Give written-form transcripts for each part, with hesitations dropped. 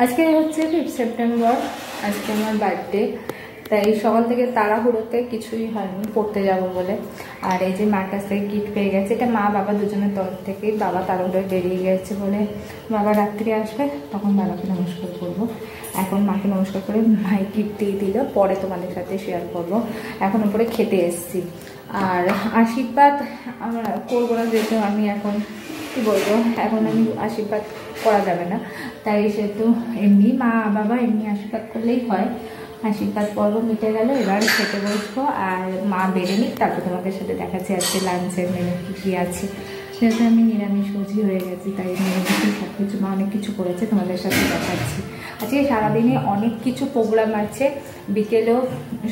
আজকে হচ্ছে 5 সেপ্টেম্বর, আজকে আমার বার্থডে। তাই সকাল থেকে তাড়াহুড়োতে কিছুই হয়নি পড়তে যাব বলে। আর এই যে মার কাছ থেকে গিফট পেয়ে গেছে, এটা মা বাবা দুজনের তরফ থেকেই। বাবা তাড়াহুড়োয় বেরিয়ে গেছে বলে বাবা রাত্রি আসবে, তখন বাবাকে নমস্কার করবো। এখন মাকে নমস্কার করে মাই গিফট দিয়ে দিল, পরে তোমাদের সাথে শেয়ার করবো। এখন উপরে খেতে এসেছি। আর আশীর্বাদ আমরা করবো না, যেহেতু আমি এখন কি বলবো, এখন আমি আশীর্বাদ করা যাবে না। তাই সেহেতু এমনি মা বাবা এমনি আশীর্বাদ করলেই হয়। আশীর্বাদ পর্ব মিটে গেল, এবার খেতে বসবো। আর মা বেড়ে নিক, তারপর তোমাদের সাথে দেখাচ্ছি আজকে লাঞ্চের মেনু কী কী আছে। যেহেতু আমি নিরামিষভোজী হয়ে গেছি, তাই নিরামিষই সব কিছু মা অনেক কিছু করেছে, তোমাদের সাথে দেখাচ্ছি। আজকে সারাদিনে অনেক কিছু প্রোগ্রাম আছে, বিকেলেও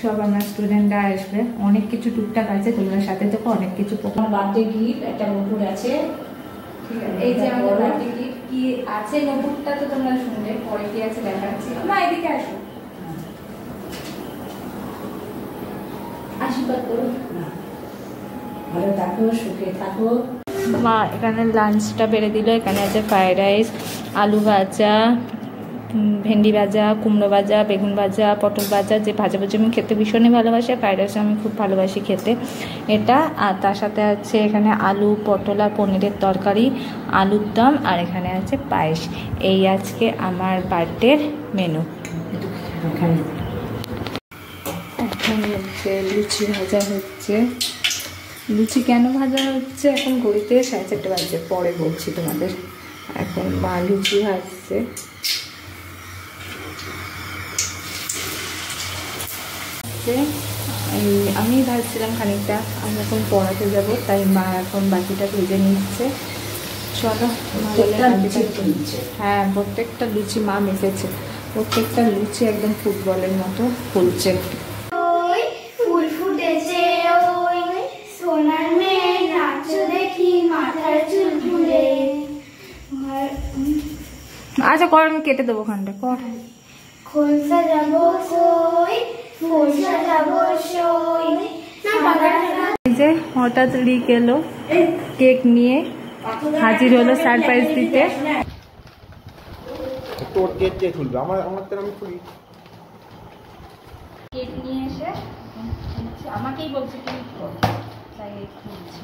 সব আমার স্টুডেন্টরা আসবে, অনেক কিছু টুকটাক আছে। তোমাদের সাথে তো অনেক কিছু প্রোগ্রাম। বার্থডে গিফট একটা নতুন আছে, এই যে আমার বার্থডে গিফট কি আছে, নতুনটা তো তোমরা শুনলে, পরে কি আছে দেখাচ্ছি। মা এদিকে আসো, আশীর্বাদ করো, ভালো থাকো, সুখে থাকো। মা এখানে লাঞ্চটা বেড়ে দিল। এখানে আছে ফ্রাইড রাইস, আলু ভাজা, ভেন্ডি ভাজা, কুমড়ো ভাজা, বেগুন ভাজা, পটল ভাজা। যে ভাজাভুজি আমি খেতে ভীষণই ভালোবাসি, ফ্রাইড রাইস আমি খুব ভালোবাসি খেতে এটা। আর তার সাথে আছে এখানে আলু, পটল আর পনিরের তরকারি, আলুর দম, আর এখানে আছে পায়েস। এই আজকে আমার বার্থডের মেনু। এখন হচ্ছে লুচি ভাজা হচ্ছে। লুচি কেন ভাজা হচ্ছে এখন ঘড়িতে 4:30 বাজে, পরে বলছি তোমাদের। এখন মা লুচি ভাজছে। আমি ভাজছিলাম খানিকটা, আমি এখন পড়াতে যাব, তাই মা এখন বাকিটা ভেজে নিচ্ছে। চলো, হ্যাঁ প্রত্যেকটা লুচি মা মেখেছে, প্রত্যেকটা লুচি একদম ফুটবলের মতো ফুলছে। আচ্ছা কর, আমি কেটে দেবো খানটা, কর। যে হঠাৎ রিক এলো কেক নিয়ে, হাজির হলো সারপ্রাইজ দিতে। তোর কেক কে খুলবে? আমার তো আমি খুলি। কেক নিয়ে এসে আমাকেই বলছে কি তাই খুলছি,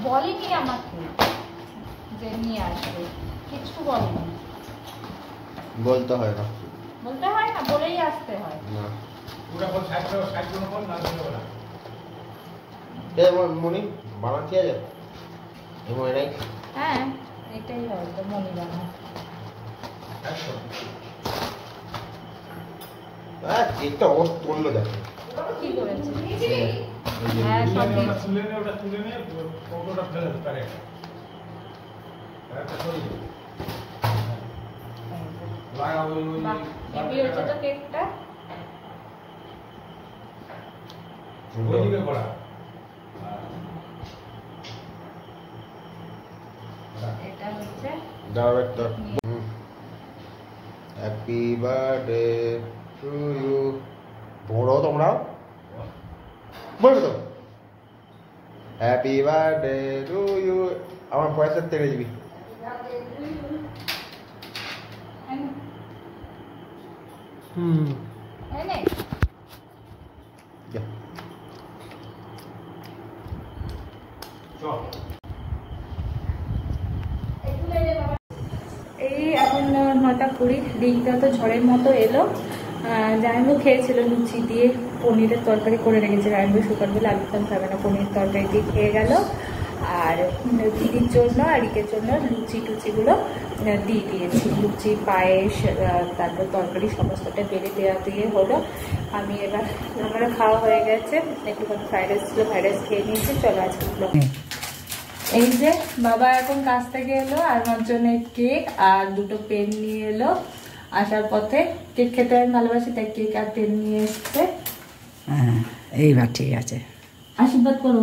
বলেনি আমাকে যে নিয়ে আসবে, কিছু বলেনি। বলতে হয় না, বলতে হয় না, বলেই আসতে হয় না। পুরো বল সাইড করে বল না বল। কেমন মনি বানাচ্ছি আজ? এমন নাই। হ্যাঁ এটাই হয় তো, মনি বানা। কেকটা অবস্থা করলো দেখো কি করেছে। হ্যাঁ সব তুলে নে ফটোটা ফেলে পারে। একটা সরি লাগা ওই হেভি হচ্ছে তো কেকটা। ওইদিকে করা। এটা হচ্ছে দাও একটা। Happy birthday to you. বড় তোমরা বলবে তো হ্যাপি বার্থডে টু ইউ। আমার পয়সা তেড়ে দিবি। এই এখন 9:20, দিনটা তো ঝড়ের মতো এলো। জাইনবু খেয়েছিল লুচি দিয়ে, পনিরের তরকারি করে রেখেছে। জাইনবু সকালবেলা আলুদম খাবে না, পনির তরকারি দিয়ে খেয়ে গেল। আর দিদির জন্য আর রিকের জন্য লুচি টুচিগুলো দিয়ে দিয়েছি। লুচি, পায়েস, তারপর তরকারি সমস্তটা বেড়ে দেওয়া দিয়ে হলো। আমি এবার আমার খাওয়া হয়ে গেছে, একটুখানি ফ্রাইড রাইস ছিল, ফ্রাইড রাইস খেয়ে নিয়েছি। চলো আজকে এই যে বাবা এখন কাছ থেকে এলো, আর আমার জন্য কেক আর দুটো পেন নিয়ে এলো। আসার পথে কেক খেতে আমি ভালোবাসি, তাই কেক আর পেন নিয়ে এসছে। এইবার ঠিক আছে, আশীর্বাদ করো।